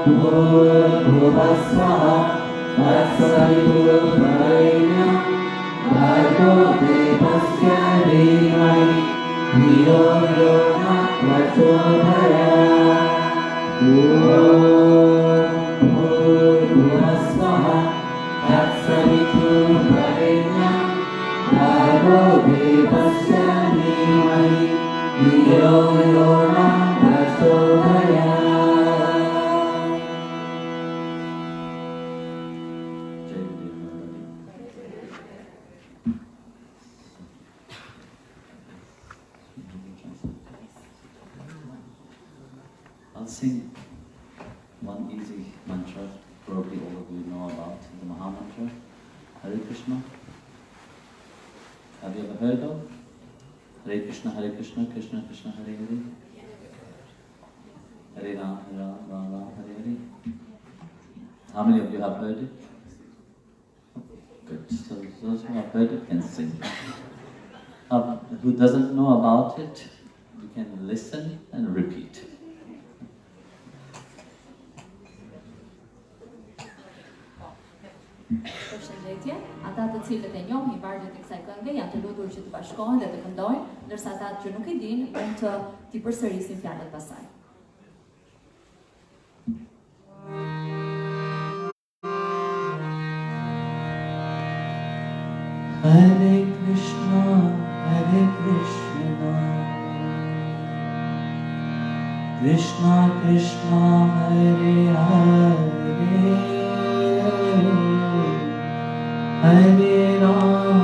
Om भूर्भुवस्वः तत्सवितुर्वरेण्यं भर्गो देवस्य धीमहि धियो यो न प्रचोदयात्। ॐ भूर्भुवस्वः तत्सवितुर्वरेण्यं भर्गो देवस्य धीमहि धियो यो न प्रचोदयात्। I'll sing one easy mantra, probably all of you know about, the Maha Mantra, Hare Krishna. Have you ever heard of? Hare Krishna, Krishna Krishna, Hare Hare. Hare Ram, Ram Ram, Hare Hare. How many of you have heard it? Good. So those who have heard it can sing. Who doesn't know about it, you can listen and repeat. Përshëndetje, ata të cilët e njohin vargjet e kësaj kënge janë të lutur që të bashkohen dhe të këndojnë, ndërsa ata që nuk e dinë mund të t'i përsërisin fjalët pasaj. Hare Krishna, Krishna Krishna, Hare Hare, Hare Ram,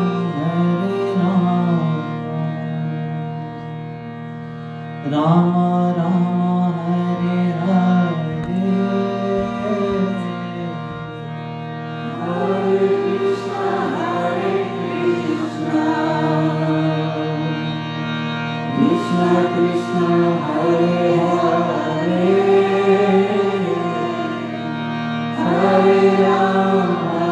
Rama Rama, Hare Hare, Hare Krishna, Krishna Krishna, Hare Hare, Hare Rama,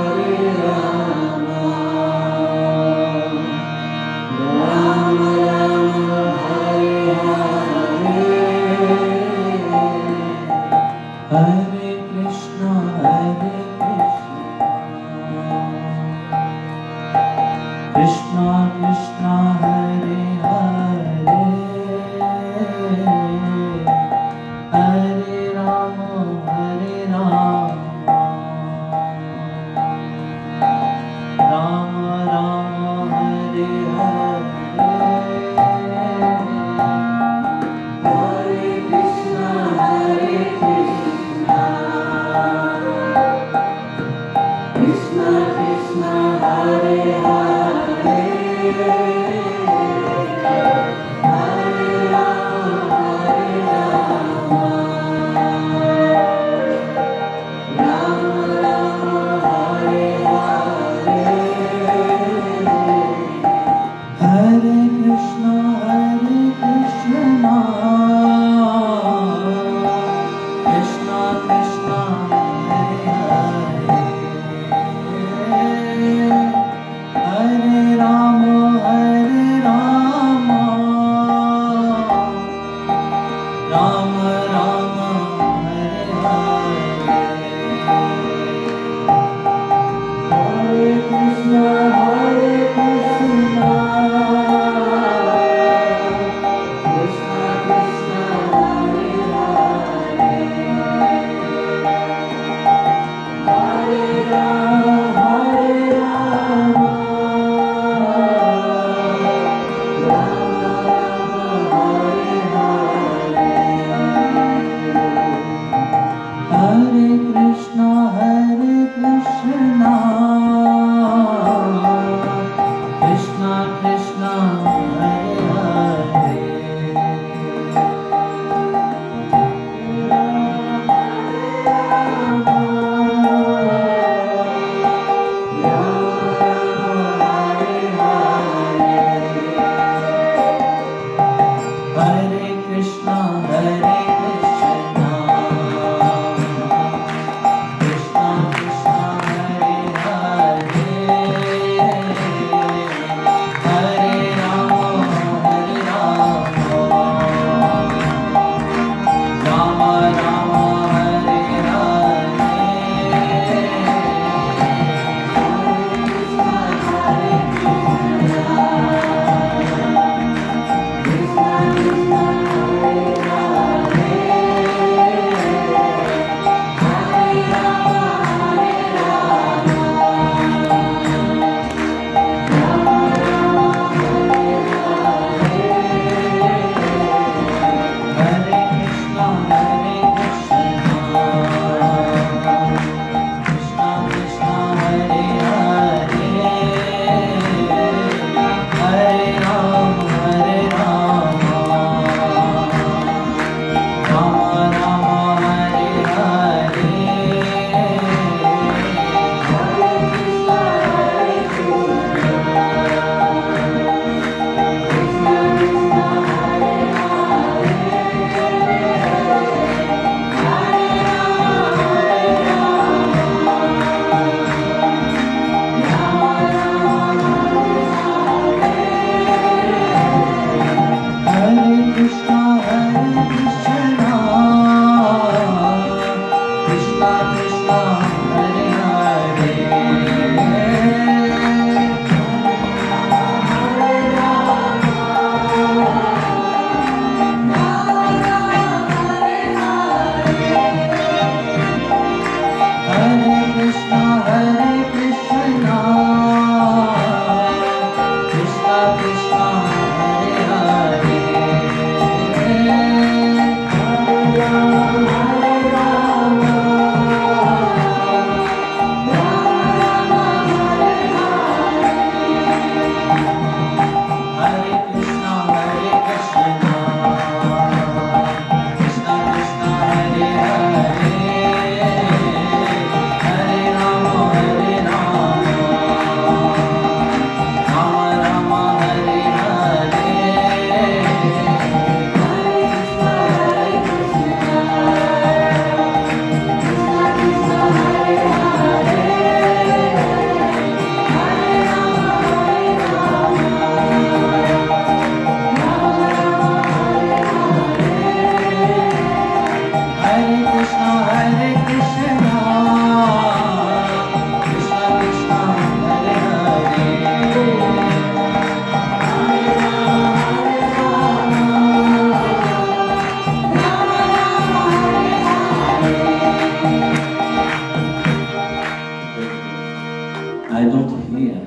I don't hear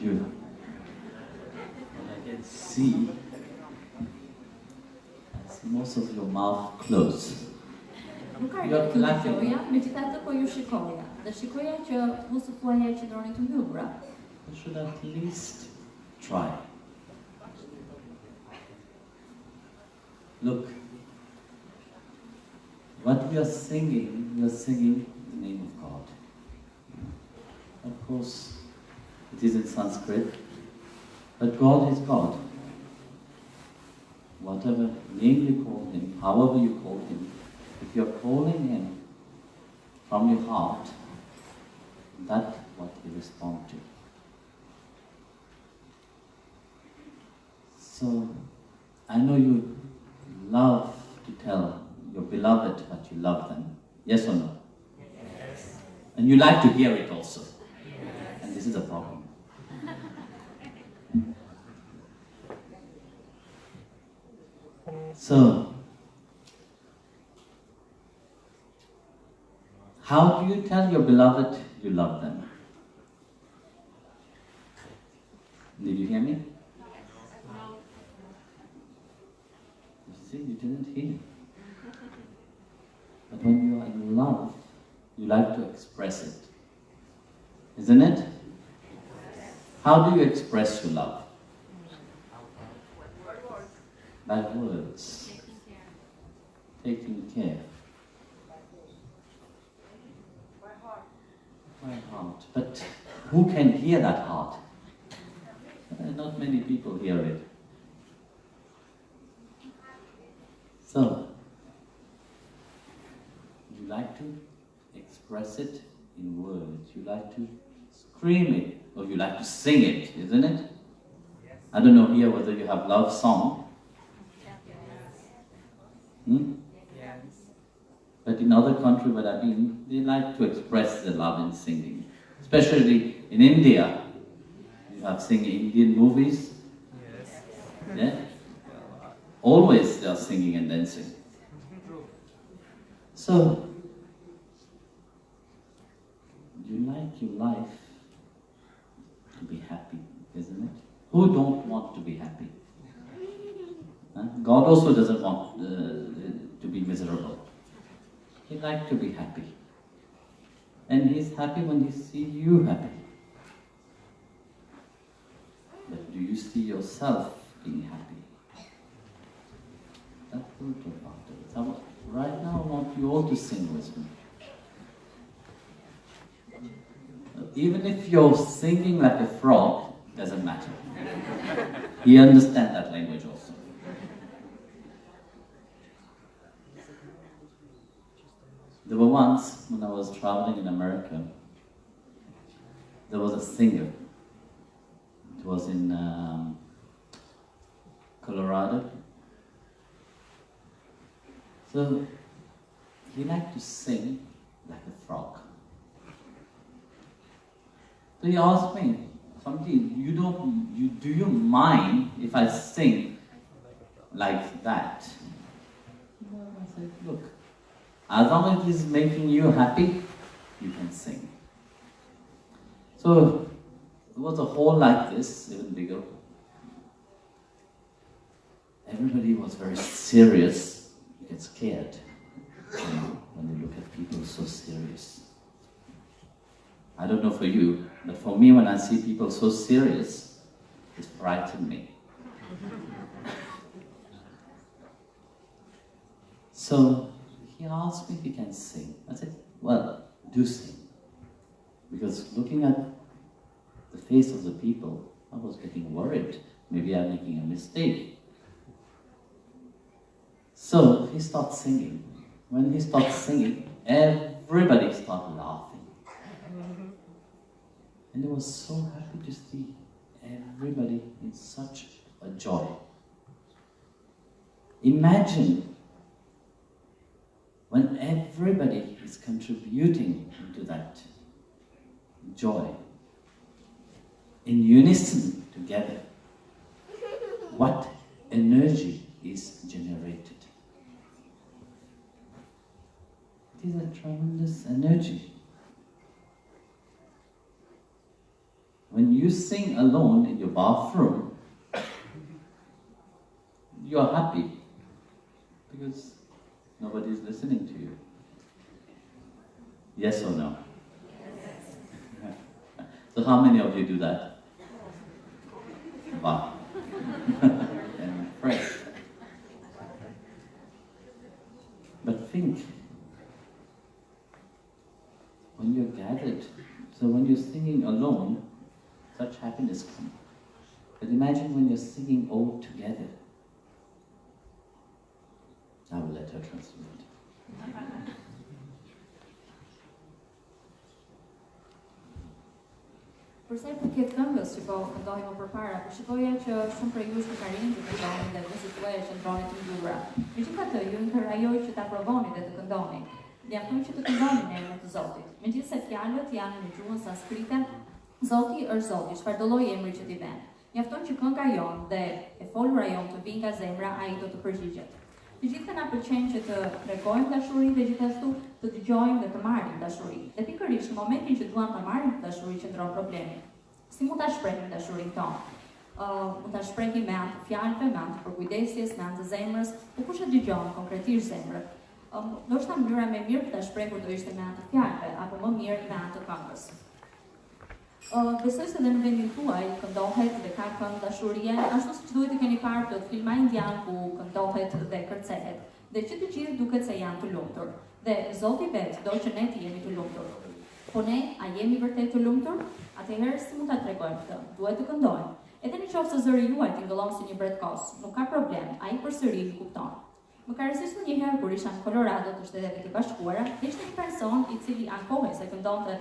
you. But I can see most of your mouth closed. Nuk ka Jo, të laughing. dëgjoja, megjithatë po ju shikoja. Dhe shikoja që mos u thuaja që ndroni të mbyllura. You should at least try. Look, what we are singing the name of God. Of course, it is in Sanskrit, but God is God. Whatever name you call Him, however you call Him, if you're calling Him from your heart, that's what He responds to. So, I know you love to tell your beloved that you love them. Yes or no? Yes. And you like to hear it also. Yes. And this is a problem. So, how do you tell your beloved you love them? Did you hear me? You see, you didn't hear. But when you are in love, you like to express it. Isn't it? How do you express your love? By words. Taking care. By heart. But who can hear that heart? Not many people hear it. So, you like to express it in words. You like to scream it, or you like to sing it, isn't it? Yes. I don't know here whether you have love song. Yes. But in other countries where I've been, they like to express their love in singing. Especially in India. You have seen Indian movies. Yes. Yeah? Always they are singing and dancing. So, you like your life to be happy, isn't it? Who don't want to be happy? Huh? God also doesn't want to be miserable. He likes to be happy. And He's happy when He sees you happy. But do you see yourself being happy? That we'll talk afterwards. Right now I want you all to sing with me. Even if you're singing like a frog, doesn't matter. He understands that language also. There were once, when I was traveling in America, there was a singer. It was in Colorado. So, he liked to sing like a frog. So he asked me, Samji, do you mind if I sing like that? I said, look, as long as it is making you happy, you can sing. So it was a hall like this, even bigger. Everybody was very serious. You get scared when you look at people so serious. I don't know for you, but for me, when I see people so serious, it frightens me. So he asked me if he can sing. I said, well, do sing. Because looking at the face of the people, I was getting worried. Maybe I'm making a mistake. So he started singing. When he started singing, everybody started laughing. And I was so happy to see everybody in such a joy. Imagine when everybody is contributing into that joy, in unison together, what energy is generated. It is a tremendous energy. when you sing alone in your bathroom, you are happy because nobody is listening to you. Yes or no? Yes. So how many of you do that? Wow. And fresh. But think, when you're gathered, so when you're singing alone, such happiness comes. But imagine when you're singing all together. I will let her translate. Përsa i përket këngës që po këndohemi më përpara, po shikoja që shumë prej jush të kanë rinjë të këndonin dhe nëse thuaj që ndroni të mbyllura. Megjithatë, ju inkurajoj që ta provoni dhe të këndoni. Mjafton që të këndoni në emrin e Zotit. Megjithëse fjalët janë në gjuhën sanskrite, Zoti është Zoti, çfarë do lloj emri që t'i vën. Mjafton që kënga jonë dhe e folura jonë të vinë nga zemra, ai do të përgjigjet. Të gjithë na pëlqen që të tregojmë dashuri dhe gjithashtu të dëgjojmë dhe të marrim dashuri. Dhe pikërisht në momentin që duam ta marrim dashuri qëndron problemi. Si mund ta shprehim dashurinë tonë? Mund ta shprehim me anë të fjalëve, me anë të përkujdesjes, me anë të zemrës, por kush e dëgjon konkretisht zemrën? Ndoshta mënyra më e mirë për ta shprehur do ishte me anë të fjalëve, apo më mirë me anë të këngës. Besoj se dhe në vendin tuaj këndohet dhe ka këngë dashurie, ashtu siç duhet të keni parë plot filma indian ku këndohet dhe kërcehet, dhe që të gjithë duket se janë të lumtur. Dhe Zoti vetë do që ne të jemi të lumtur. Po ne, a jemi vërtet të lumtur? Atëherë si mund ta tregojmë këtë? Duhet të këndojmë. Edhe në qoftë se zëri juaj tingëllon si një bretkos, nuk ka problem, ai përsëri kupton. Më ka rëndësishur një herë kur isha në Colorado të Shtetet e Bashkuara, ishte një person i cili ankohej se këndonte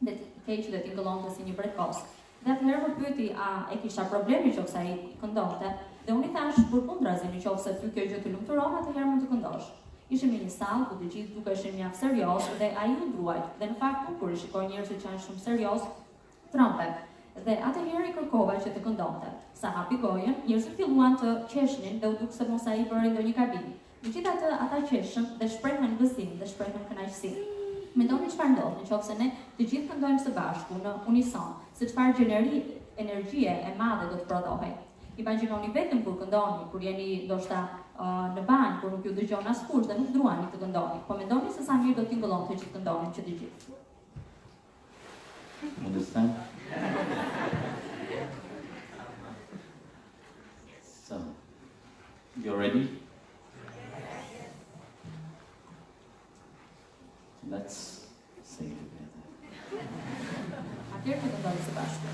dhe keq dhe tingëllonte si një bretkos. Dhe atëherë më pyeti a e kisha problemi nëse ai këndonte, dhe unë i thash përkundrazi nëse ty kjo gjë të lumturon, atëherë mund të këndosh. Ishim në një sallë ku të gjithë dukeshin mjaft serioz dhe ai u ndruajt. Dhe në fakt kur i shikoj njerëzit që janë shumë serioz, trompe. Dhe atëherë i kërkova që të këndonte. Sa hapi gojën, njerëzit filluan të qeshnin dhe u duk se mos ai bëri ndonjë gabim. Megjithatë, ata qeshën dhe shprehën gëzim dhe shprehën kënaqësi. Mendoni çfarë ndodh nëse ne të gjithë këndojmë së bashku në unison, se çfarë energjie e madhe do të prodhohej. Imagjinoni vetëm kur këndoni, kur jeni ndoshta në banjë, kur nuk ju dëgjon askush dhe nuk duani të këndoni. Po mendoni se sa mirë do tingëllonte që të këndonin që të gjithë. Understand? So, you ready? Let's sing together. Atëherë të këndojmë së bashku.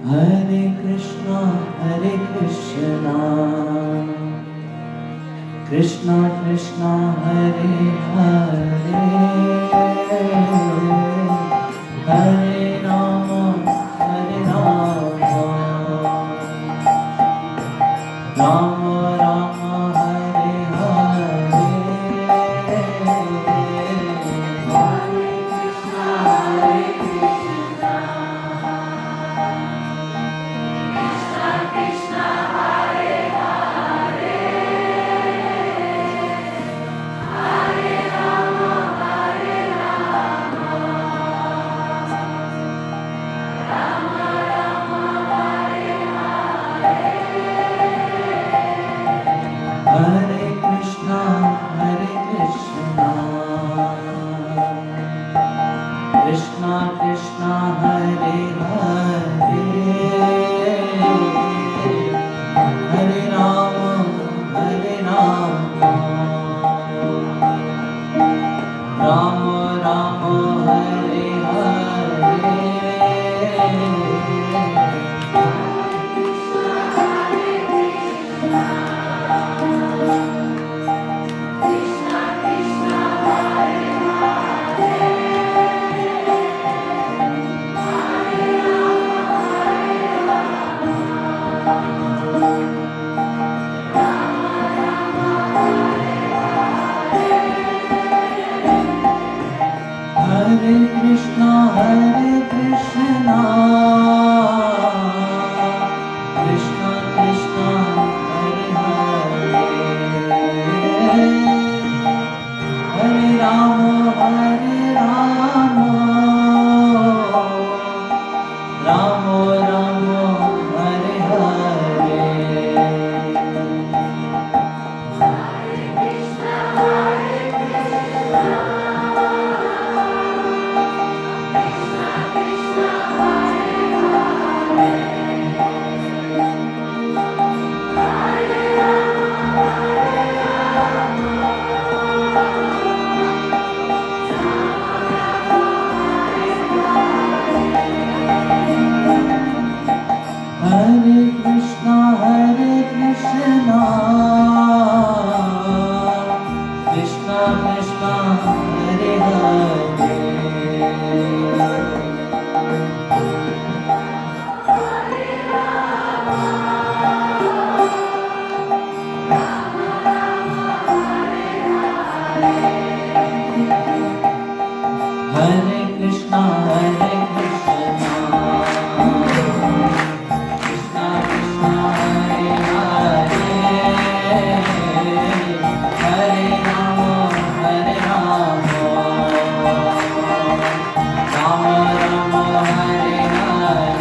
Hare Krishna, Krishna Krishna, Hare Hare, Hare Rama, Rama Rama, Hare Hare, Hare Krishna, Krishna Hare Hare, Hare Rama, Hare Rama, Rama Rama, Hare Hare, Hare Krishna, Krishna Krishna, Hare Hare, Hare Rama, Hare Rama, Rama Rama, Hare Hare, Krishna Krishna, Hare Hare, Hare Rama, Hare Rama, Rama Rama, Hare Hare, Hare Krishna, Krishna Krishna, Hare Hare, Hare Rama, Hare Rama, Krishna, Hare Krishna, Krishna Krishna, Hare Hare, Hare Rama, Hare Rama, Rama Rama, Hare Hare.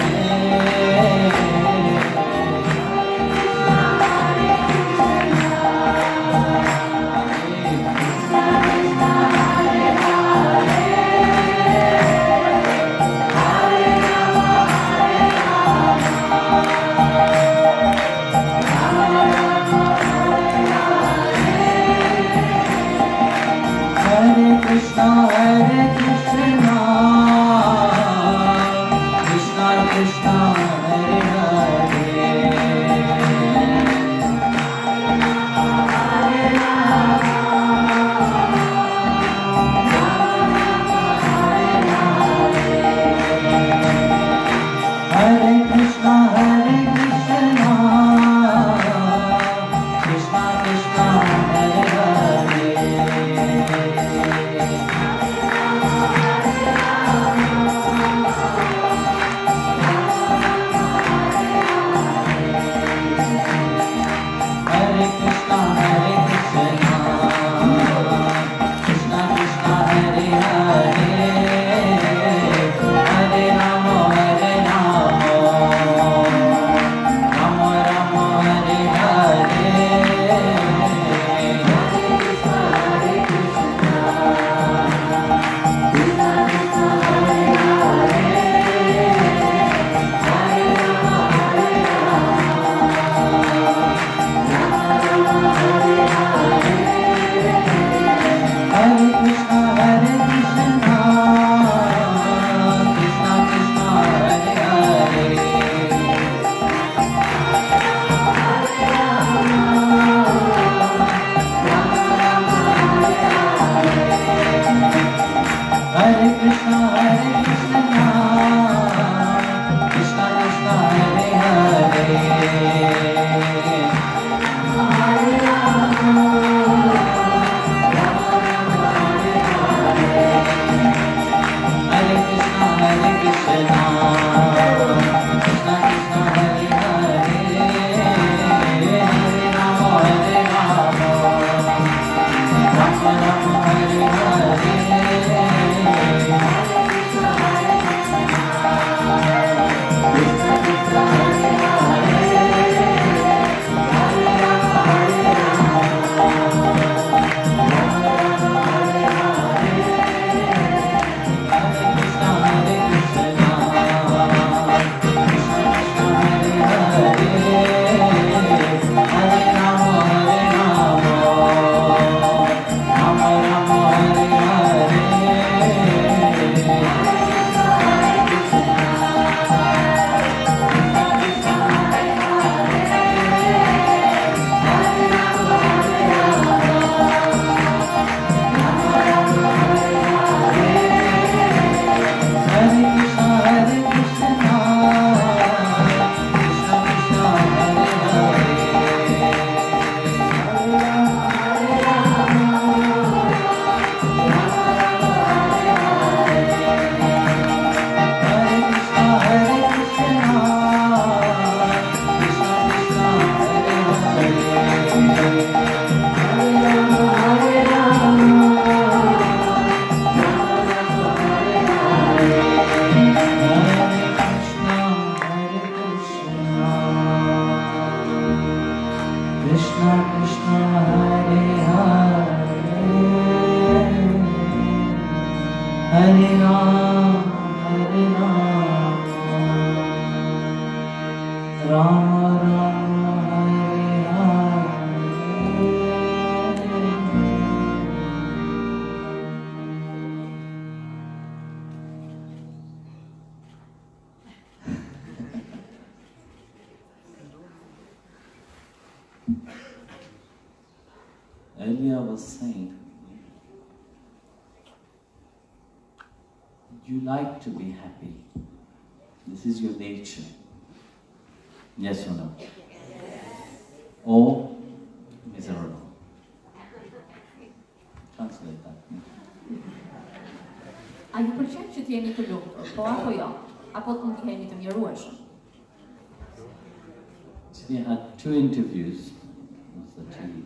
Hare Krishna, Hare Krishna, Krishna Krishna, Hare Hare, Hare Krishna, Hare Krishna, Krishna Krishna, Hare Hare. Hare Krishna, Hare Krishna, Krishna Krishna, Hare Hare, Hare Rama, Hare Rama, Rama Rama, Hare Hare. Hare Krishna, Hare Krishna, Krishna Krishna, Hare Hare, Hare Krishna, Hare Krishna, Krishna Krishna, Hare Hare. Hare Krishna, Hare Krishna, Krishna Krishna, Hare Hare, Hare Rama, Hare Rama, Rama Rama, Hare Hare. Earlier I was saying, you like to be happy. This is your nature. Yes or no? Yes. Or miserable. Translate that. A ju pëlqen që të jeni të lumtur, po apo jo? Apo të mund të jeni të mjerueshëm? Today I had 2 interviews with the TV.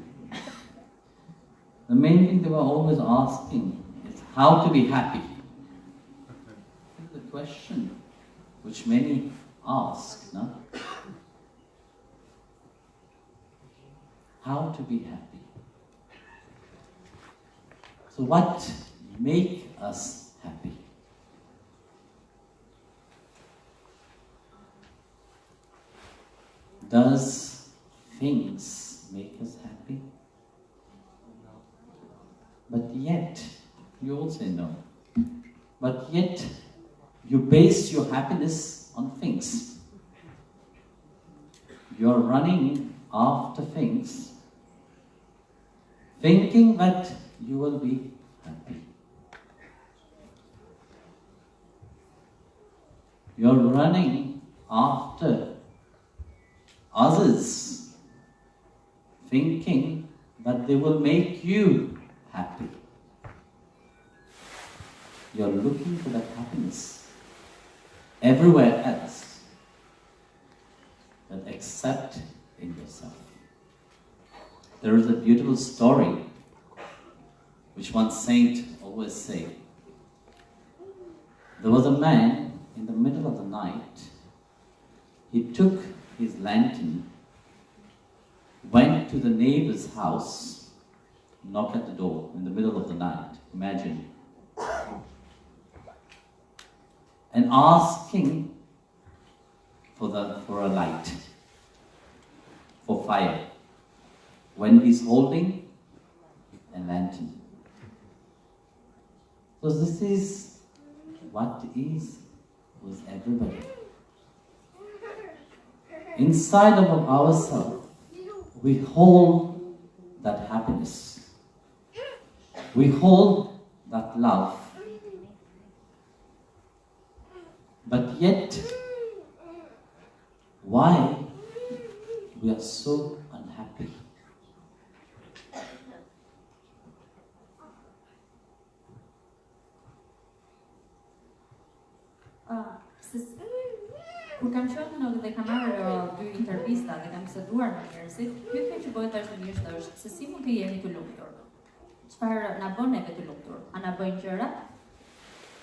The main thing they were always asking is how to be happy. This is the question which many ask, no? How to be happy. So what makes us happy? Does things make us happy? But yet, you all say no. But yet, you base your happiness on things. You're running after things, thinking that you will be happy. You're running after others, thinking that they will make you happy. You're looking for that happiness everywhere else, but except in yourself. There is a beautiful story which one saint always say. There was a man in the middle of the night. He took his lantern, went to the neighbor's house, knocked at the door in the middle of the night, imagine, and asking for a light, for fire, when he's holding a lantern. So this is what is with everybody. Inside of ourselves, we hold that happiness. We hold that love. But yet, why we are so unhappy? Kur kam qenë dhe kam marrë 2 intervista dhe kam biseduar me njerëzit, pyetja që bëhet vazhdimisht është se si mund të jemi të lumtur. Çfarë na bën neve të lumtur? A na bëjnë gjërat?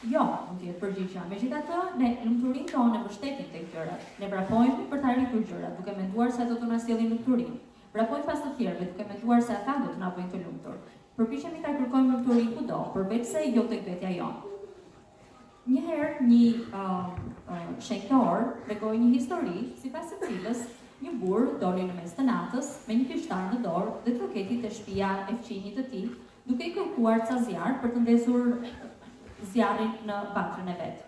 Jo, mund të jetë përgjigjja. Megjithatë, ne lumturinë tonë mbështetim tek gjërat. Ne vrapojmë për të arritur gjërat, duke menduar se ato do na sjellin lumturinë. Vrapojmë pas të tjerëve duke menduar se ata do të na bëjnë të lumtur. Përpiqemi ta kërkojmë lumturinë kudo, përveçse jo tek vetja jonë. Njëherë një shenjtor tregoi një histori sipas së cilës një burr doli në mes të natës me një pishtar në dorë dhe troketi te shtëpia e fqinjit të tij, duke i kërkuar ca zjarr për të ndezur zjarrin në vatrën e vet.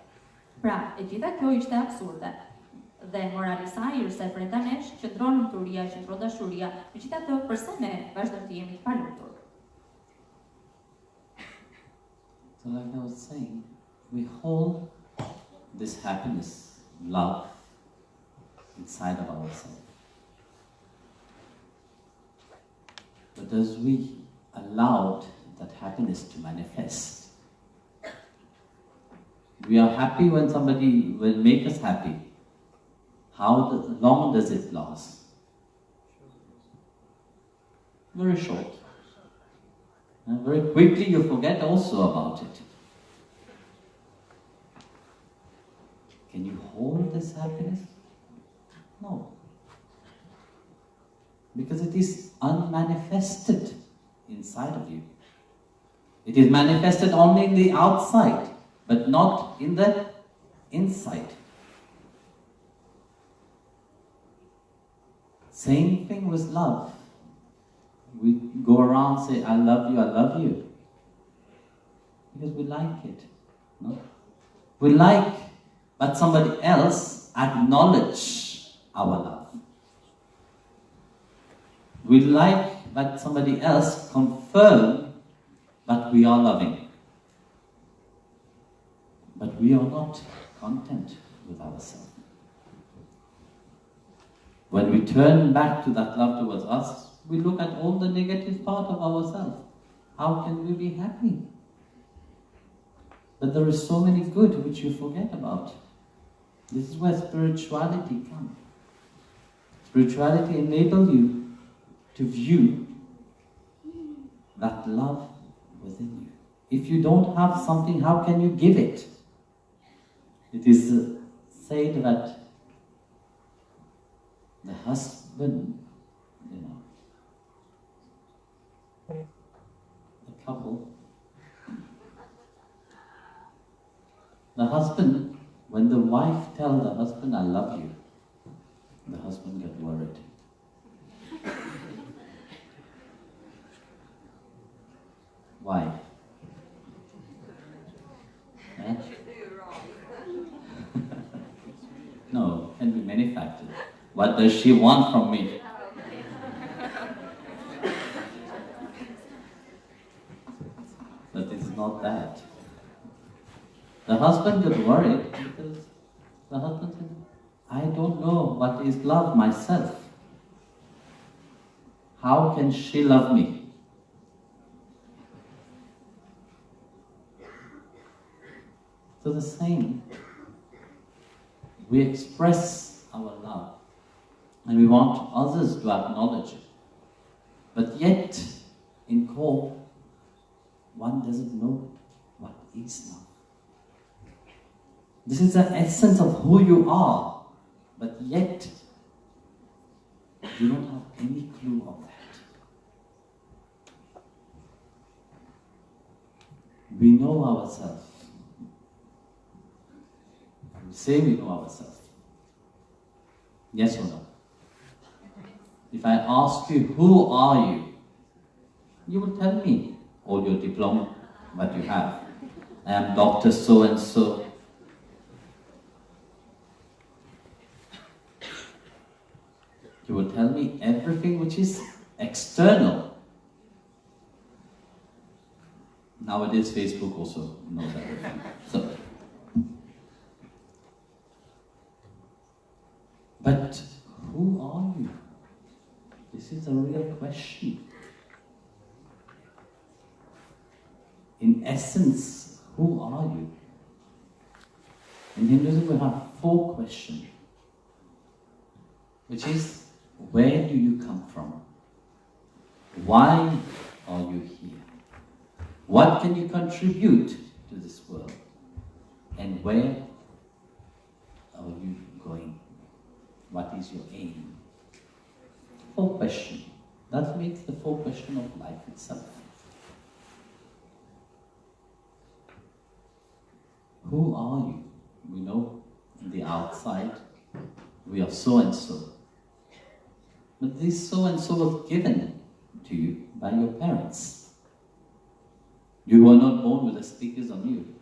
Pra, e gjitha kjo ishte absurde. Dhe morali i saj është se brenda nesh qëndron lumturia, qëndron dashuria, megjithatë pse ne vazhdojmë të jemi të palumtur. So like I was saying, we hold this happiness, love, inside of ourselves. But as we allowed that happiness to manifest, we are happy when somebody will make us happy. How long does it last? Very short. And very quickly you forget also about it. Can you hold this happiness? No. Because it is unmanifested inside of you. It is manifested only in the outside, but not in the inside. Same thing with love. We go around say, I love you, because we like it. No? We like, but somebody else acknowledge our love. We like, but somebody else confirm that we are loving. But we are not content with ourselves. When we turn back to that love towards us, we look at all the negative part of ourselves. How can we be happy? But there is so many good which you forget about. This is where spirituality comes. Spirituality enables you to view that love within you. If you don't have something, how can you give it? It is said that the husband, the couple, the husband, when the wife tells the husband, I love you, the husband gets worried. Why? Eh? No, can be many factors. What does she want from me? But it's not that. The husband got worried because the husband said, I don't know what is love myself. How can she love me? So the same, we express our love and we want others to acknowledge it. But yet, in core, one doesn't know what is love. This is the essence of who you are, but yet you don't have any clue of that. We know ourselves. We say we know ourselves. Yes or no? If I ask you, who are you? You will tell me all your diploma, what you have. I am Dr. So-and-so. You will tell me everything which is external. Nowadays, Facebook also knows everything. So, but who are you? This is a real question. In essence, who are you? In Hinduism, we have 4 questions, which is, where do you come from? Why are you here? What can you contribute to this world? And where are you going? What is your aim? 4 questions. That makes the 4 questions of life itself. Who are you? We know on the outside we are so and so. But this so and so was given to you by your parents. You were not born with the stickers on you.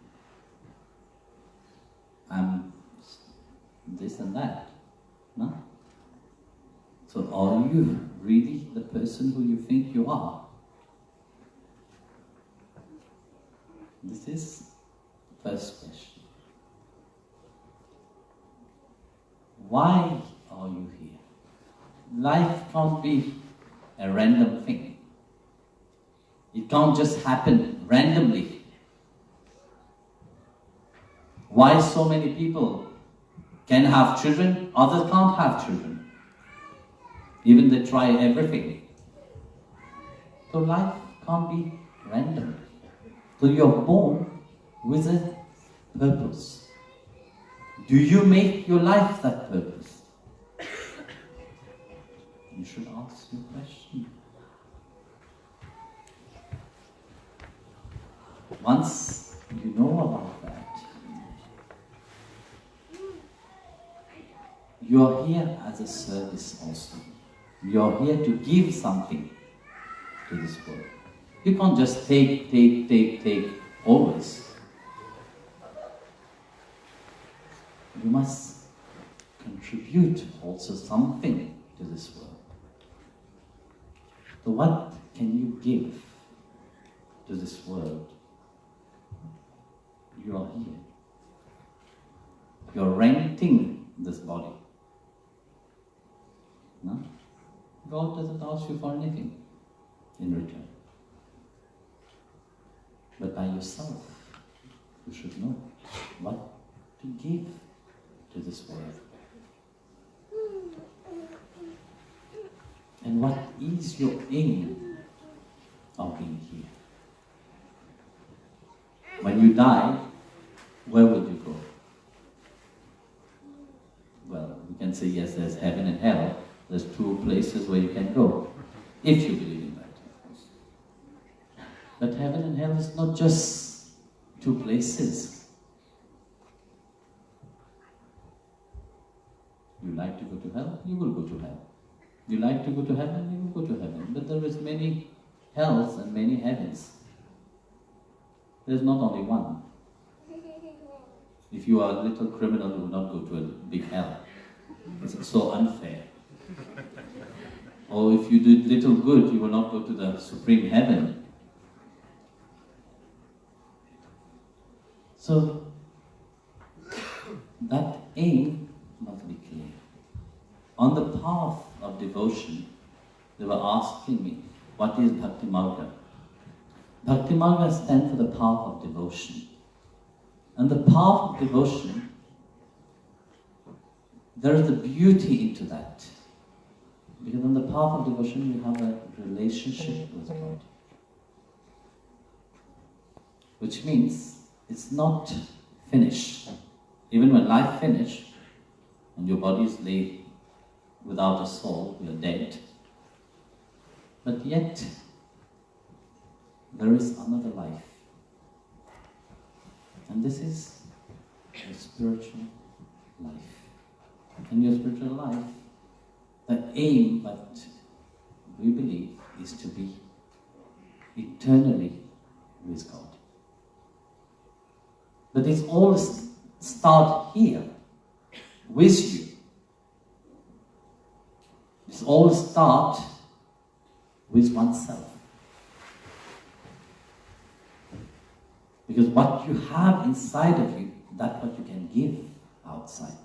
I'm this and that. No? So are you really the person who you think you are? This is the first question. Why are you here? Life can't be a random thing. It can't just happen randomly. Why so many people can have children, others can't have children? Even they try everything. So life can't be random. So you're born with a purpose. Do you make your life that purpose? You should ask your question. Once you know about that, you are here as a service also. You are here to give something to this world. You can't just take always. You must contribute also something to this world. So what can you give to this world? You are here. You are renting this body. No? God doesn't ask you for anything in return. But by yourself, You should know what to give to this world. And what is your aim of being here? When you die, where will you go? Well, we can say yes, there's heaven and hell. There's two places where you can go, if you believe in that, of course. But heaven and hell is not just two places. You like to go to hell, you will go to hell. You like to go to heaven, you will go to heaven. But there is many hells and many heavens. There's not only one. If you are a little criminal, you will not go to a big hell. It's so unfair. Or if you did little good, you will not go to the supreme heaven. So, that aim must be clear. On the path of devotion, they were asking me, what is Bhakti Marga? Bhakti Marga stands for the path of devotion. And the path of devotion, there is the beauty into that. Because on the path of devotion, you have a relationship with God. Which means it's not finished. Even when life finishes, and your body is laid without a soul, you are dead. But yet, there is another life. And this is your spiritual life. And your spiritual life, the aim, but we believe, is to be eternally with God. But it's all start here, with you. It's all start with oneself. Because what you have inside of you, that's what you can give outside.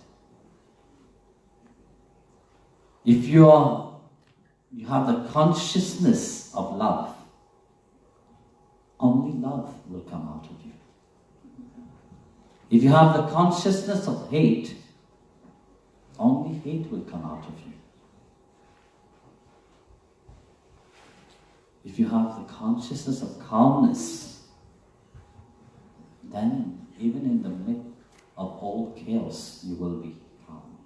If you have the consciousness of love, only love will come out of you. If you have the consciousness of hate, only hate will come out of you. If you have the consciousness of calmness, then even in the midst of all chaos, you will be calm.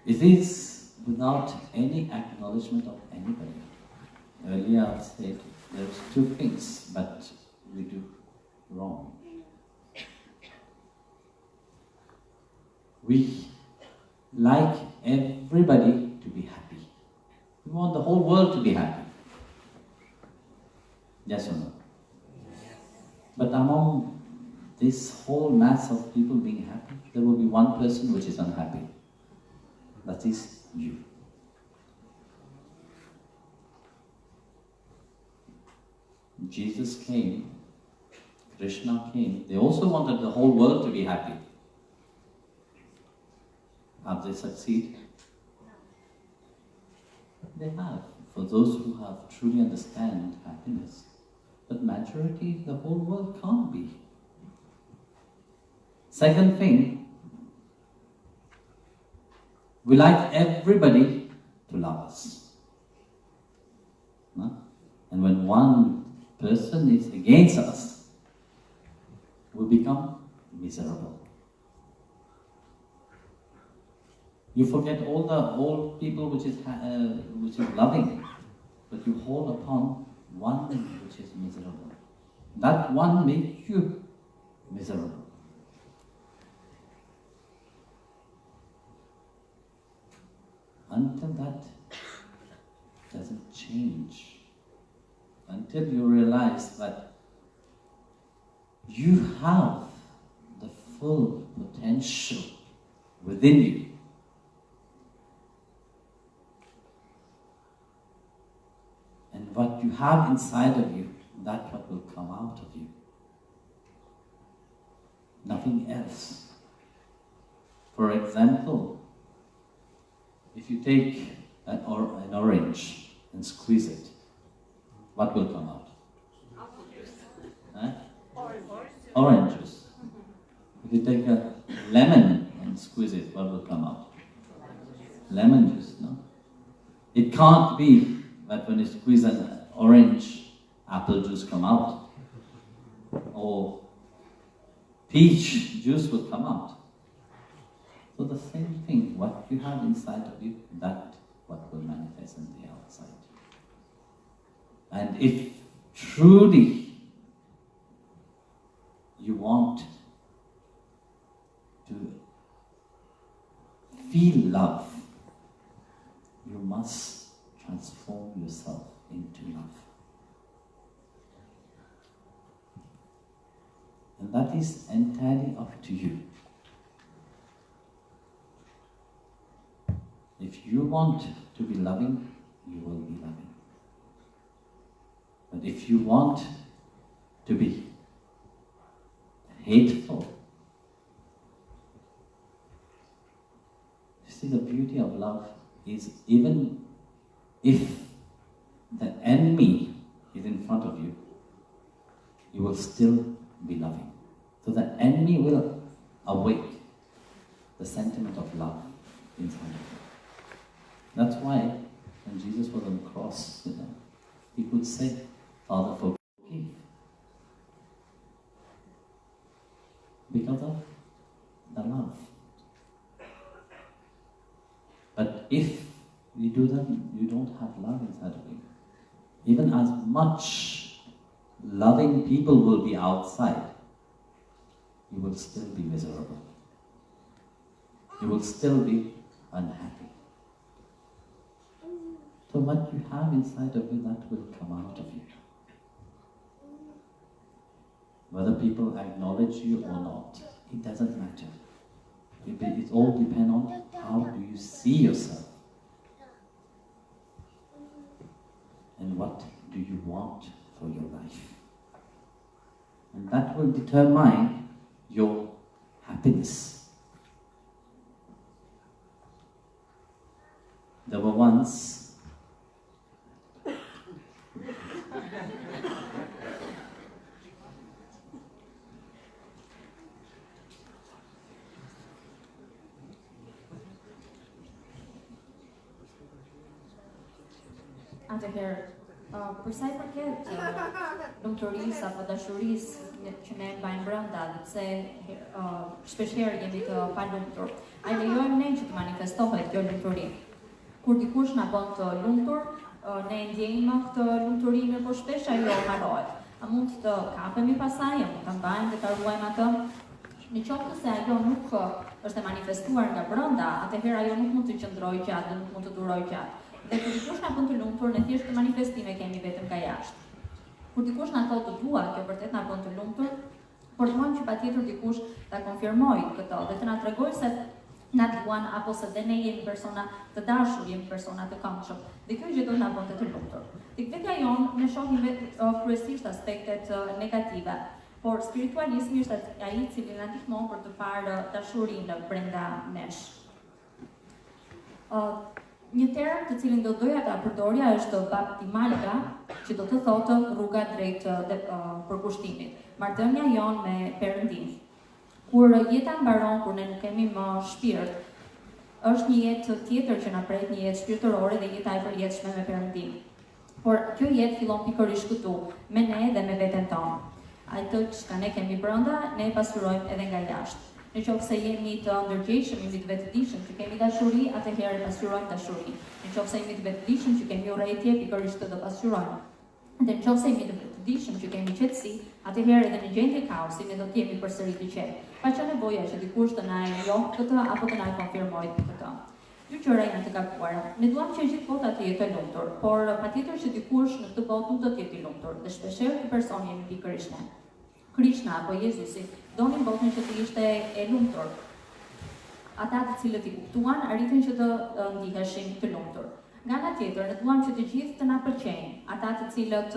It is without any acknowledgement of anybody. Earlier I said there's two things, but we do wrong. We like everybody to be happy. We want the whole world to be happy. Yes or no? But among this whole mass of people being happy, there will be one person which is unhappy. That is you. Jesus came, Krishna came, they also wanted the whole world to be happy. Have they succeeded? They have, for those who have truly understand happiness. But majority, the whole world can't be. Second thing, we like everybody to love us. No? And when one person is against us, we become miserable. You forget all the people which is loving, but you hold upon one which is miserable. That one makes you miserable. Until that doesn't change, until you realize that you have the full potential within you, and what you have inside of you, that's what will come out of you. Nothing else. For example, if you take an orange and squeeze it, what will come out? orange juice. If you take a lemon and squeeze it, what will come out? Lemon juice, no? It can't be that when you squeeze an orange, apple juice come out. Or peach juice will come out. So the same thing, what you have inside of you, that what will manifest in the outside. And if truly you want to feel love, you must transform yourself into love. And that is entirely up to you. If you want to be loving, you will be loving. But if you want to be hateful, you see, the beauty of love is even if the enemy is in front of you, you will still be loving. So the enemy will awake the sentiment of love inside of you. That's why when Jesus was on the cross, he could say, Father, forgive. Because of the love. But if you do that, you don't have love inside of you. Even as much loving people will be outside, you will still be miserable. You will still be unhappy. So what you have inside of you, that will come out of you. Whether people acknowledge you or not, it doesn't matter. It all depends on how do you see yourself. And what do you want for your life. And that will determine your happiness. There were once për sa i përket lumturisë apo dashurisë që ne mbajmë brenda, sepse shpeshherë jemi të palumtur, ai lejojmë ne që të manifestohet kjo lumturi. Kur dikush na bën të lumtur, ne ndjejmë këtë lumturinë, por shpesh ajo harrohet. A mund të kapemi pasaj, a mund të mbajmë dhe ta ruajmë atë. Në qoftë se ajo nuk është e manifestuar nga brenda, atëherë ajo nuk mund të qëndrojë gjatë dhe nuk mund të durojë gjatë. Dhe kur dikush na bën të lumtur, ne thjesht manifestime kemi vetëm nga jashtë. Kur dikush na thotë të dua, kjo vërtet na bën të lumtur, por duam që patjetër dikush ta konfirmojë këtë dhe të na tregojë se na duan apo se dhe ne jemi persona të dashur, jemi persona të këndshëm. Dhe kjo gjë do na bën të lumtur. Tek vetja jonë ne shohim kryesisht aspektet negative, por spiritualizmi është ai i cili na ndihmon për të parë dashurinë brenda nesh. Një term të cilin do doja ta përdorja është baptimalga, që do të thotë rruga drejt përkushtimit. Marrëdhënia jonë me Perëndin. Kur jeta mbaron, kur ne nuk kemi më shpirt, është një jetë tjetër që na pret, një jetë shpirtërore dhe jeta e përjetshme me Perëndin. Por kjo jetë fillon pikërisht këtu, me ne dhe me veten tonë. Atë që ne kemi brenda, ne e pasurojmë edhe nga jashtë. Në qoftë se jemi të ndërgjegjshëm, jemi të vetëdijshëm që kemi dashuri, atëherë pasurojmë dashuri. Në qoftë se jemi të vetëdijshëm që kemi urrëtie, pikërisht këtë do pasurojmë. Dhe në qoftë se jemi të vetëdijshëm që kemi qetësi, atëherë edhe në gjendje kaosi ne do të jemi përsëri të qetë. Pa që nevoja që dikush të na njohë këtë apo të na konfirmojë këtë. Dy gjëra janë të gabuara. Ne duam që gjithë bota të jetë e lumtur, por patjetër që dikush në këtë botë nuk do të jetë i lumtur, dhe shpeshherë ky person jemi pikërisht ne. Krishna apo Jezusi donin botën që të ishte e lumtur. Ata të cilët i kuptuan arritën që të ndiheshin të lumtur. Nga ana tjetër, ne duam që të gjithë të na pëlqejnë. Ata të cilët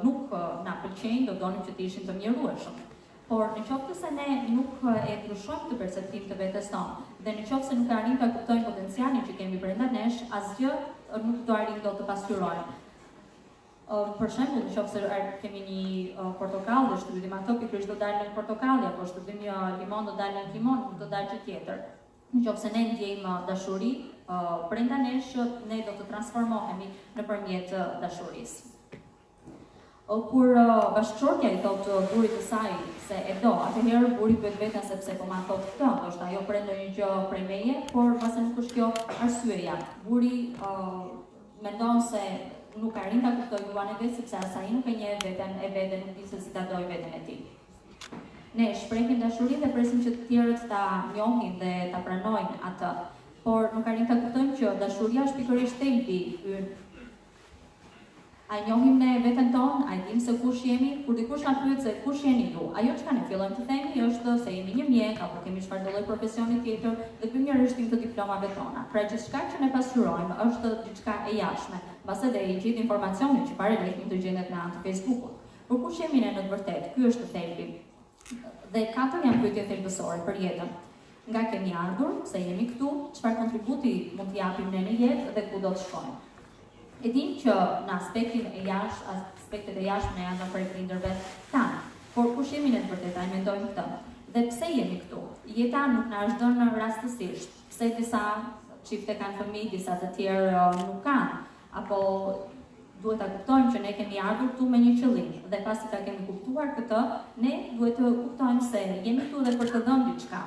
nuk na pëlqejnë do donin që të ishin të mjerueshëm. Por në qoftë se ne nuk e ndryshojmë këtë perceptim të vetes tonë, dhe në qoftë se nuk arrim ta kuptojmë potencialin që kemi brenda nesh, asgjë nuk do arrim dot të pasqyrojmë. Për shembull, nëse kemi një portokall dhe shtrydhim ato, pikërisht do dalë në portokalli, apo shtrydhim një limon do dalë në limon, nuk do dalë gjë tjetër. Nëse ne ndjejmë dashuri brenda nesh, ne do të transformohemi nëpërmjet dashurisë. Kur bashkëshortja i thot burrit të saj se e do, atëherë burri pyet veten sepse po ma thot këtë, ndoshta ajo pret ndonjë gjë prej meje, por pasi nuk është kjo arsyeja. Burri mendon se nuk arrin ta kuptojë gruan e vet sepse asaj nuk e njeh veten e vet dhe nuk di se si ta dojë veten e tij. Ne shprehim dashuri dhe presim që të tjerët ta njohin dhe ta pranojnë atë, por nuk arrin ta kuptojmë që dashuria është pikërisht thelbi ynë. A njohim ne veten tonë, a dim se kush jemi, kur dikush na pyet se kush jeni ju, ajo çka ne fillojmë të themi është se jemi një mjek apo kemi çfarëdo lloj profesioni tjetër dhe bëjmë një rreshtim të diplomave tona. Pra gjithçka që ne pasqyrojmë është diçka e jashtme. Mbas edhe i gjithë informacionin që para lehtim të gjendet në anë të Facebook-ut. Por kush jemi ne në të vërtetë? Ky është thelbi. Dhe katër janë pyetje thelbësore për jetën. Nga kemi ardhur, pse jemi këtu, çfarë kontributi mund t'i japim ne në jetë dhe ku do të shkojmë. E dim që në aspektet e jashtme janë për prindërve tanë, por kush jemi në të vërtetë, ai mendojmë këtë. Dhe pse jemi këtu? Jeta nuk na është dhënë rastësisht. Pse disa çifte kanë fëmijë, disa të tjerë nuk kanë, apo duhet ta kuptojmë që ne kemi ardhur këtu me një qëllim dhe pasi ta kemi kuptuar këtë, ne duhet të kuptojmë se jemi këtu dhe për të dhënë diçka.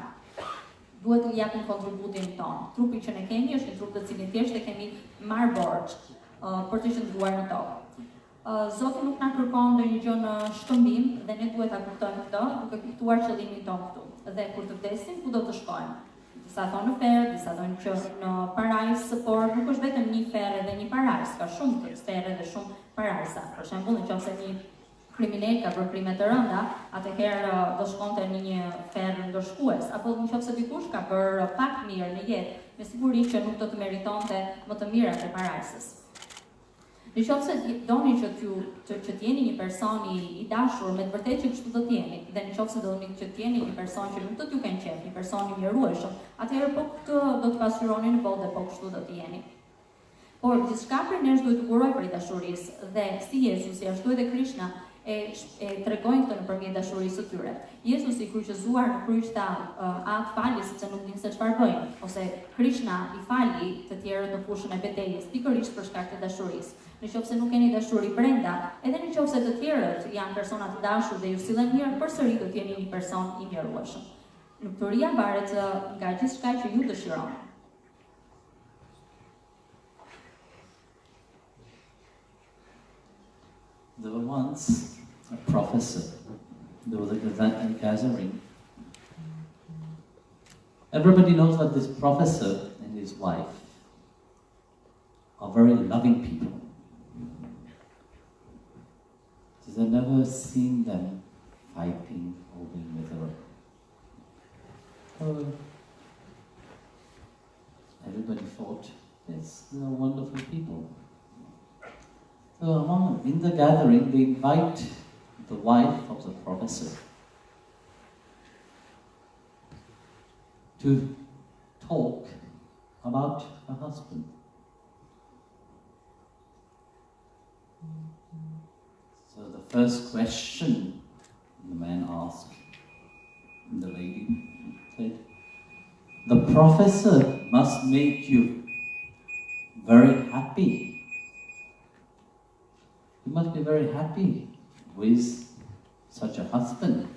Duhet të japim kontributin tonë. Trupi që ne kemi është një trup të cilin thjesht e kemi marrë borxh për të qëndruar në tokë. Zoti nuk na kërkon ndonjë gjë në shkëmbim dhe ne duhet ta kuptojmë këtë, duke kuptuar qëllimin tonë këtu. Dhe kur të vdesim, ku do të shkojmë? Disa thonë në ferë, disa thonë që në parajs, por nuk është vetëm një ferë dhe një parajs, ka shumë ferë dhe shumë parajsa. Për shembull, nëse një kriminal ka bërë krime të rënda, atëherë do shkonte në një ferë ndërshkues, apo nëse dikush ka bërë pak mirë në jetë, me siguri që nuk do të meritonte më të mirat e parajsës. Nëse doni që t'jeni një person i dashur, me të vërtetë që kështu do t'jeni, dhe nëse doni që t'jeni një person që nuk do t'ju kenë qef, një person i mjerueshëm, atëherë po këtë do të pasqyroni në botë dhe po kështu do t'jeni. Por diçka prej nesh duhet të burojë prej dashurisë dhe si Jezusi, ashtu edhe Krishna e tregojnë këtë nëpërmjet dashurisë së tyre. Jezusi kryqëzuar në kryq tha atë fali sepse nuk din se çfarë bëjnë, ose Krishna i fali të tjerët në fushën e betejës pikërisht për shkak të dashurisë. Nëse nuk keni dashuri brenda, edhe nëse të tjerët janë persona të dashur dhe ju sillen mirë, përsëri do të jeni një person i mjerueshëm. Lumturia varet nga gjithçka që ju dëshironi. There was once a professor. There was a gathering. Everybody knows that this professor and his wife are very loving people. I've never seen them fighting or being miserable. Everybody thought, yes, they are wonderful people. So in the gathering, they invite the wife of the professor to talk about her husband. So the first question the man asked the lady said, "The professor must make you very happy. You must be very happy with such a husband."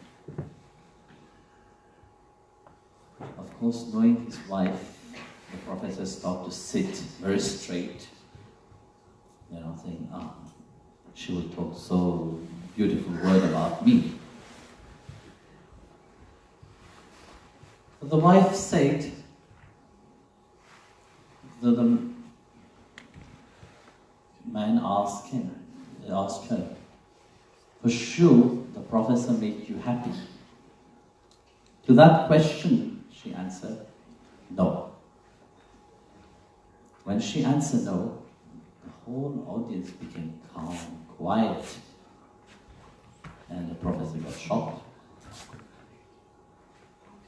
Of course, knowing his wife, the professor stopped to sit very straight, saying, she will talk so beautiful word about me. But the wife said, the man asked her, "For sure, the professor made you happy?" To that question, she answered, "No." When she answered no, the whole audience became calm, quiet, and the professor got shocked.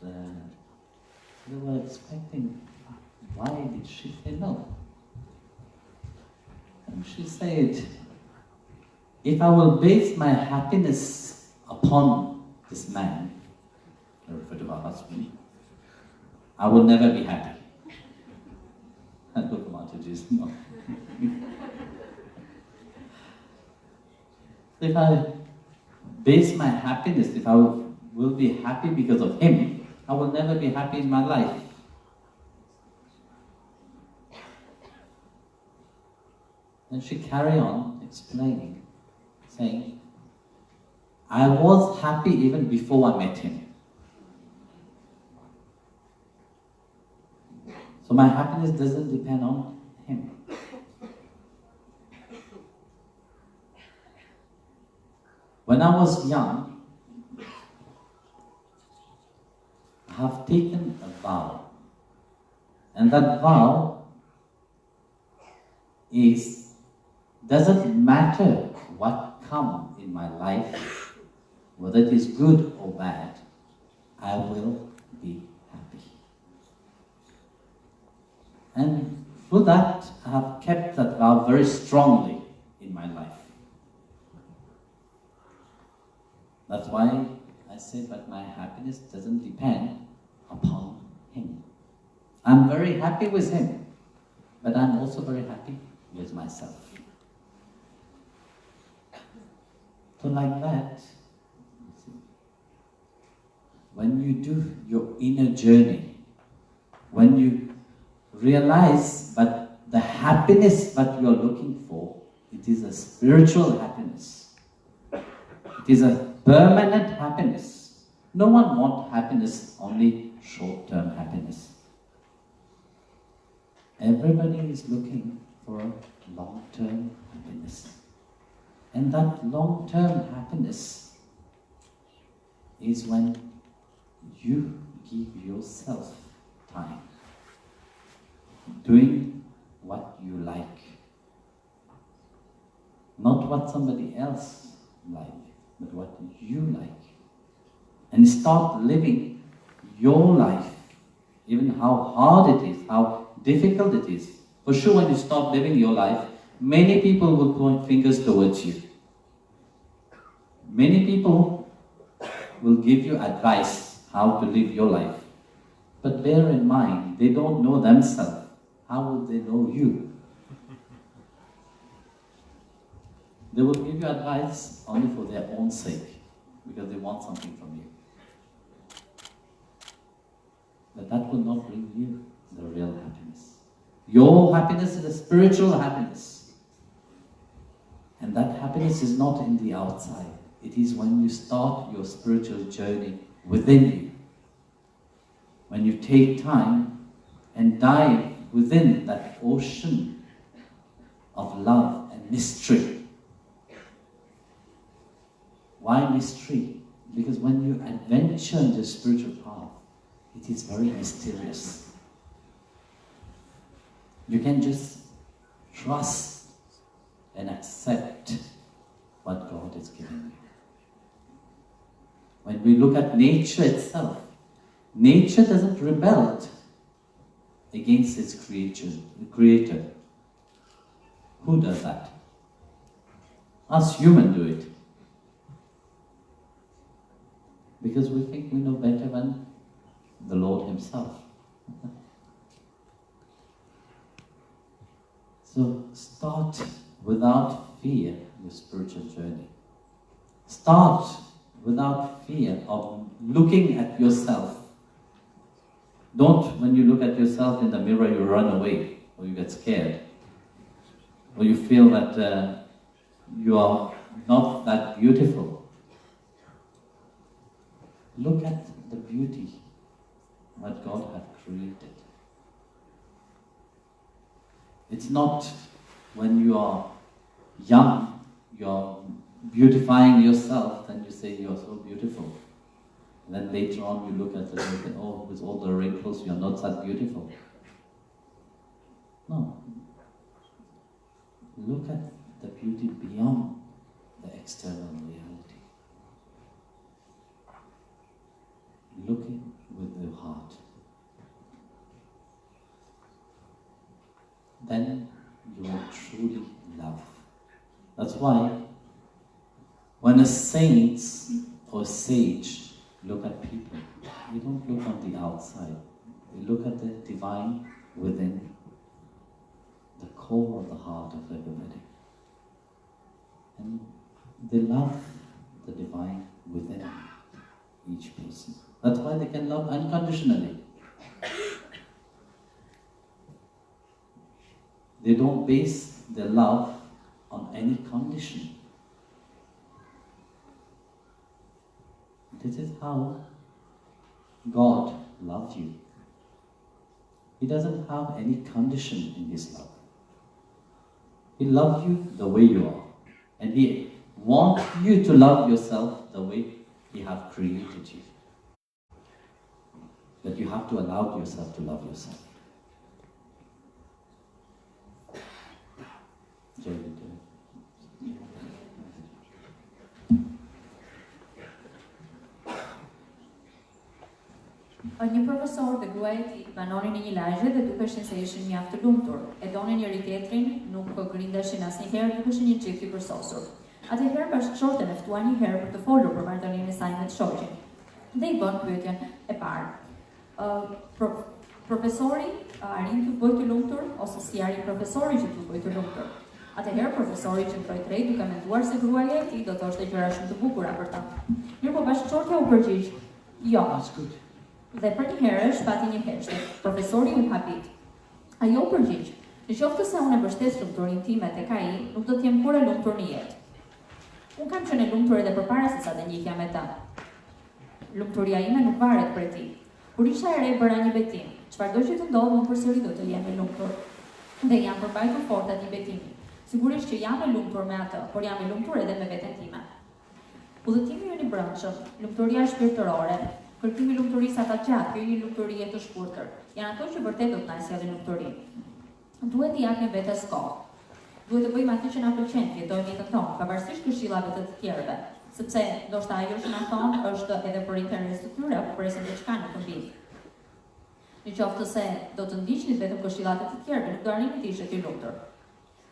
They were expecting, why did she say no? And she said, if I will base my happiness upon this man, I refer to her husband, I will never be happy. Look at Jesus. No. If I base my happiness, if I will be happy because of him, I will never be happy in my life. Then she carry on explaining, saying, I was happy even before I met him. So my happiness doesn't depend on him. When I was young, I have taken a vow. And that vow is, doesn't matter what comes in my life, whether it is good or bad, I will be happy. And for that, I have kept that vow very strongly in my life. That's why I say that my happiness doesn't depend upon him. I'm very happy with him, but I'm also very happy with myself. So like that, when you do your inner journey, when you realize that the happiness that you are looking for, it is a spiritual happiness. It is a permanent happiness. No one wants happiness, only short-term happiness. Everybody is looking for a long-term happiness. And that long-term happiness is when you give yourself time, doing what you like, not what somebody else likes, but what you like. And start living your life, even how hard it is, how difficult it is. For sure, when you start living your life, many people will point fingers towards you. Many people will give you advice how to live your life. But bear in mind, they don't know themselves. How will they know you? They will give you advice only for their own sake, because they want something from you. But that will not bring you the real happiness. Your happiness is a spiritual happiness. And that happiness is not in the outside. It is when you start your spiritual journey within you. When you take time and dive within that ocean of love and mystery. Why mystery? Because when you adventure in the spiritual path, it is very mysterious. You can just trust and accept what God is giving you. When we look at nature itself, nature doesn't rebel against its creator. Who does that? Us humans do it. Because we think we know better than the Lord himself. So start without fear your spiritual journey. Start without fear of looking at yourself. Don't, when you look at yourself in the mirror, you run away, or you get scared, or you feel that you are not that beautiful. Look at the beauty that God has created. It's not when you are young, you're beautifying yourself, then you say you're so beautiful. And then later on you look at it and say, oh, with all the wrinkles, you're not that beautiful. No. Look at the beauty beyond the external reality. Looking with your heart. Then you will truly love. That's why When a saint or sage look at people, we don't look on the outside. We look at the divine within, the core of the heart of everybody. And they love the divine within each person. That's why they can love unconditionally. They don't base their love on any condition. This is how God loves you. He doesn't have any condition in His love. He loves you the way you are. And He wants you to love yourself the way He has created you. But you have to allow yourself to love yourself. Joy be to you. Një profesor dhe gruaja e tij banonin në një lagje dhe dukeshin se ishin mjaft të lumtur. E donin njëri tjetrin, nuk grindeshin asnjëherë, dukeshin një çift i përsosur. Atëherë bashkëshorten e ftuan një herë për të folur për marrëdhënien e saj me shoqin. Dhe I bën pyetjen e parë. Profesori a rin të bëj të lumtur ose si arrin profesori që të bëj të lumtur? Atëherë profesori qëndroi drejt duke menduar se gruaja e tij do thoshte gjëra shumë të bukura për ta. Mirëpo bashkëshortja u përgjigj: "Jo." That's good. Dhe për një herë shpati një heshte. Profesori u habit. Ajo u përgjigj: "Në qoftë se unë e mbështes lumturinë time tek ai, nuk do të jem kurrë lumtur në jetë. Unë kam qenë e lumtur edhe përpara se sa të njihja me ta. Lumturia ime nuk varet prej tij. Kur isha e re bëra një betim. Çfarëdo që të ndodhë, unë përsëri do të jem e lumtur. Dhe jam përbajtur fort atij betimi. Sigurisht që jam e lumtur me atë, por jam e lumtur edhe me veten time. Udhëtimi ynë I brendshëm, lumturia shpirtërore, kërkimi I lumturisë ata gjatë, kjo një lumturi të shkurtër, janë ato që vërtet do të na sjellin lumturi. Duhet I japim vetes kohë. Duhet të bëjmë atë që na pëlqen, të jetojmë jetën tonë, pavarësisht këshillave të tjerëve, sepse ndoshta ajo që na thonë është edhe për interes të tyre, përse diçka nuk mbi. Në qoftë se do të ndiqni vetëm këshillat e të tjerëve, nuk do arrini të ishit I lumtur.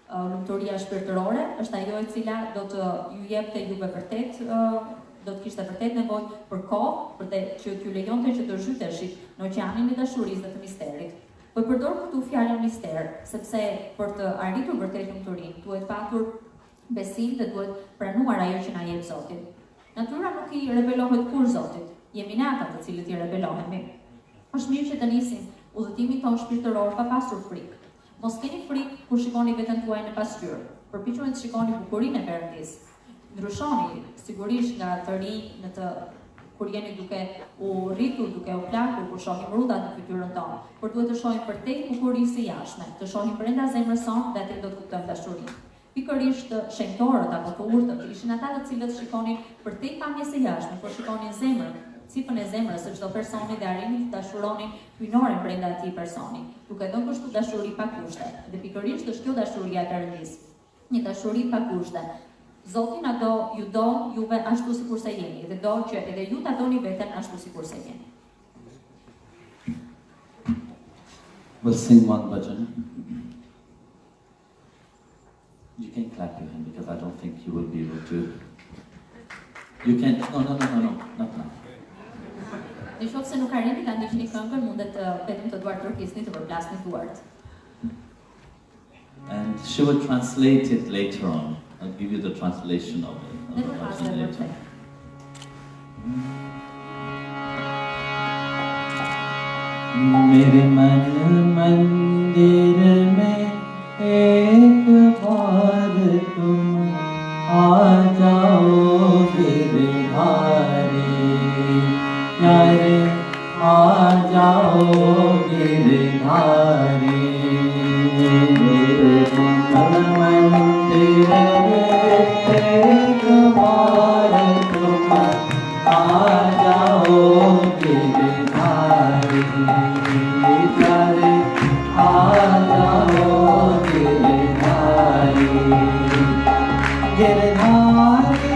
Lumturia shpirtërore është ajo e cila do të ju jepte juve vërtet, do të kishte vërtet nevojë për kohë, për të që t'ju lejonte që të zhyteshit në oqeanin e dashurisë dhe të misterit. Po e përdor këtu fjalën mister, sepse për të arritur vërtet lumturinë, duhet patur besim dhe duhet pranuar ajo që na jep Zoti. Natyra nuk I rebelohet kur Zotit, jemi ne ata të cilët I rebelohemi. Është mirë që të nisim udhëtimin tonë shpirtëror pa pasur frikë. Mos keni frikë kur shikoni veten tuaj në pasqyrë. Përpiquni të shikoni bukurinë e Perëndis. Ndryshoni sigurisht nga të rinj në të kur jeni duke u rritur, duke u plakur, kur shohim rrudhat në fytyrën tonë, por duhet të shohim përtej bukurisë së jashtme, të shohim brenda zemrës sonë dhe atë do të kuptojmë dashurinë. Pikërisht shenjtorët apo të urtët ishin ata të cilët shikonin përtej pamjes së jashtme, por shikonin zemrën, cipën e zemrës së çdo personi dhe arrinin të dashuronin hyjnoren brenda atij personi, duke dhënë kështu dashuri pa kushte. Dhe pikërisht është kjo dashuria e Perëndis, një dashuri pa kushte. Zoti na do, ju do juve ashtu sikur se jeni, dhe do që edhe ju ta doni veten ashtu sikur se jeni. We'll sing one bhajan. You can clap your hand because I don't think you will be able to. You can. No, not now. Në qoftë se nuk arrini ta ndiqni këngën, mundet vetëm të duart kërkisni të përplasni duart. And she will translate it later on. I'll give you the translation of it. Dhe më pas dhe vërtet. मेरे मन मंदिर में एक बार तुम आ जाओ गिरधारी यारे आ जाओ गिरधारी मेरे मन मंदिर में एक बार तुम आ जाओ गिरधारी यारे आ जाओ गिरधारी बनवारी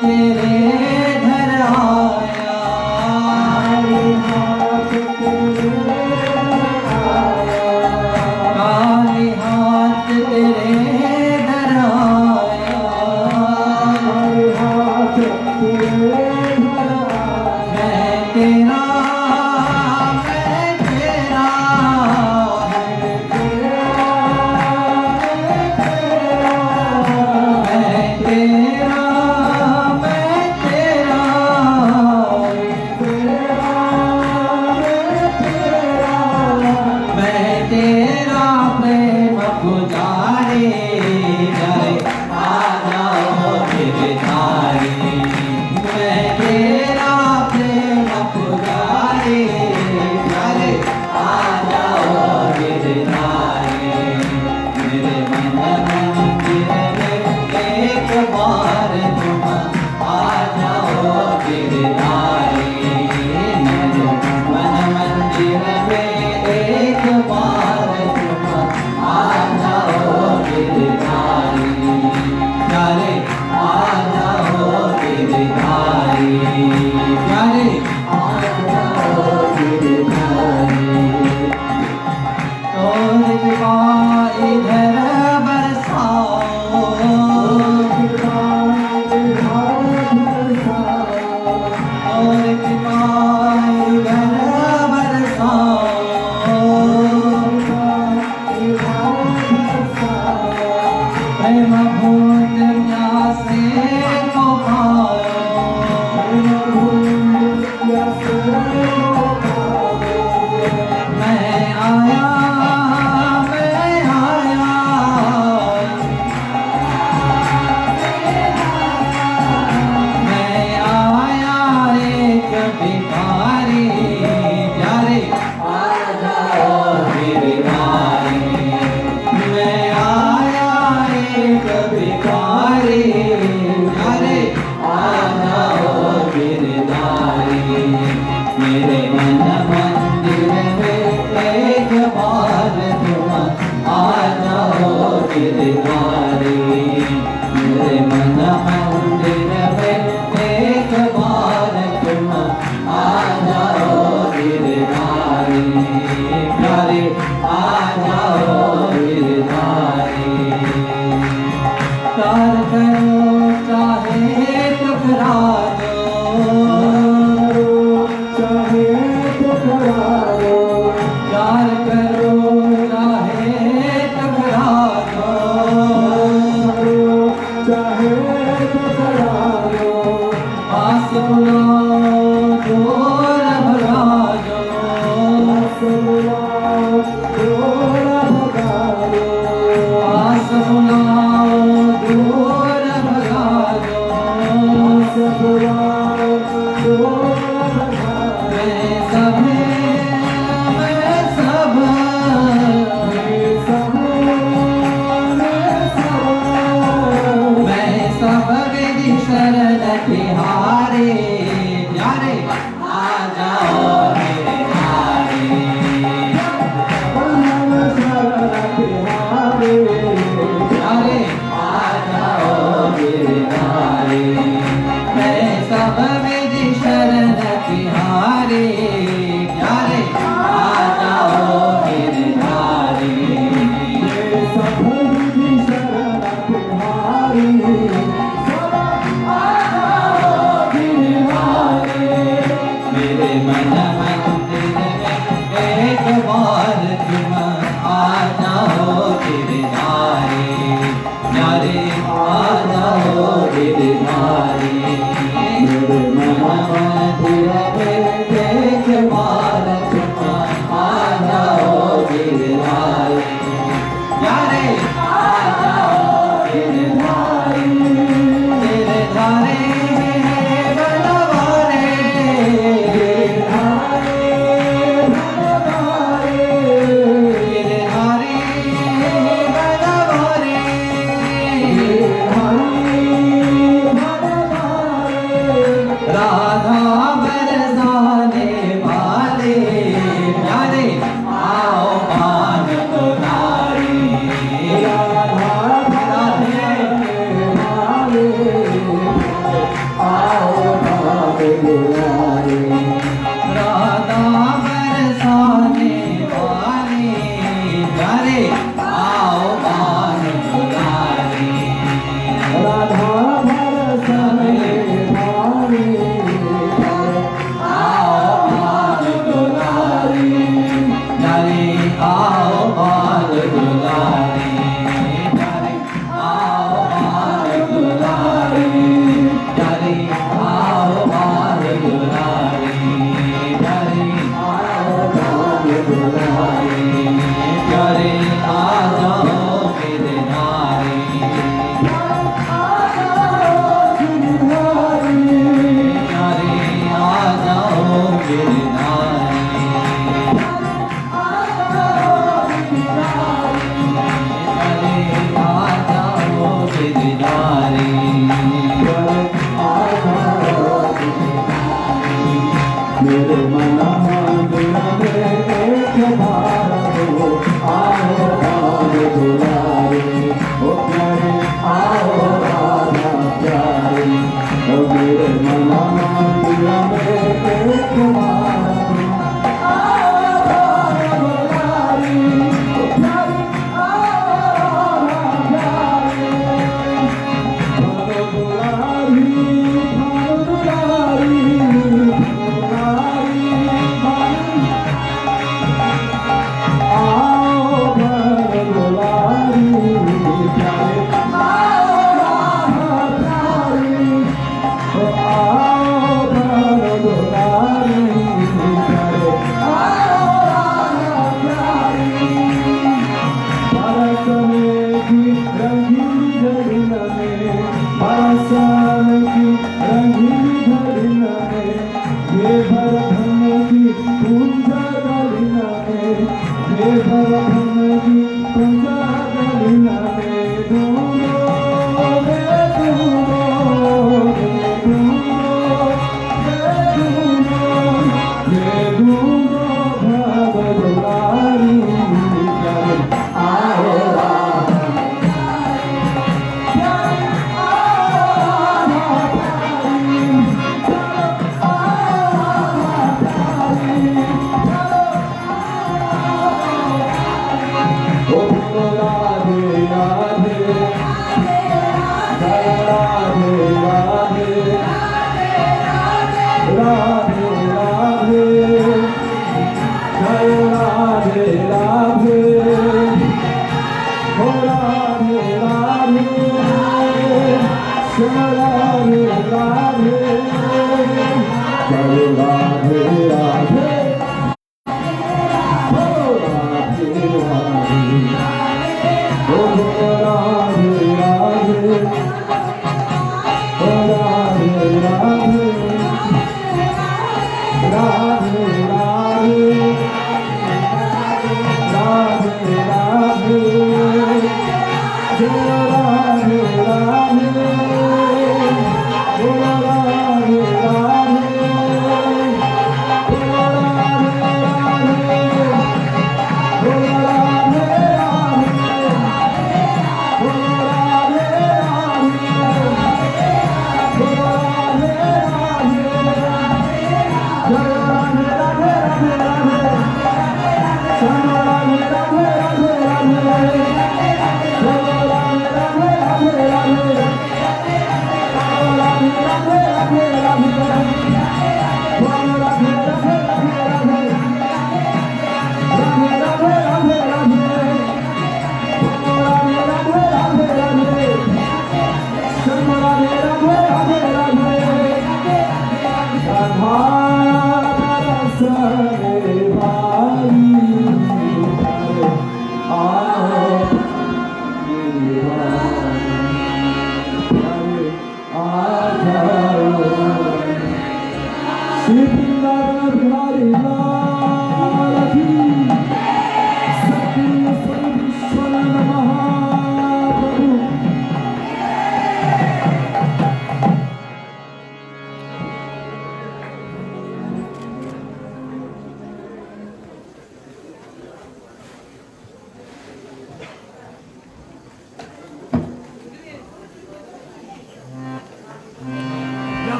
तेरे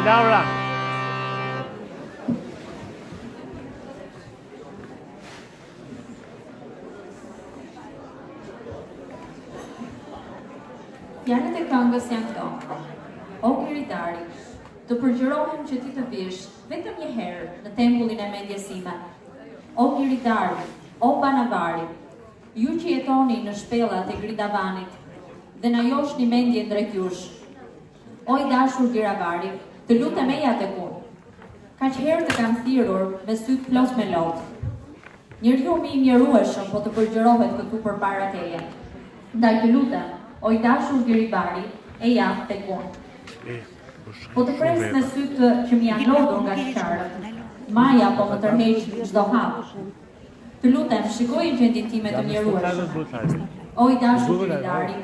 Laura. Fjalët e këngës janë këto. O Kiridari, të përgjërohem që ti të vish vetëm një herë në tempullin e mendjes sime. O Kiridari, o Banavari, ju që jetoni në shpellat e Gridavanit dhe na joshni mendjen drejt jush. O i dashur Giravari, të lutem eja tek unë. Kaq herë të kam thirrur me syt plot me lot. Njeriu më i mjerueshëm po të përgjërohet këtu përpara teje. Ndaj të lutem, o i dashur Giravari, eja tek unë. Po të pres me syt që mi janë lodhur nga qarët. Maja po më tërheq çdo hap. Të lutem, shikoj gjendjen time të mjerueshme. O i dashur Giravari,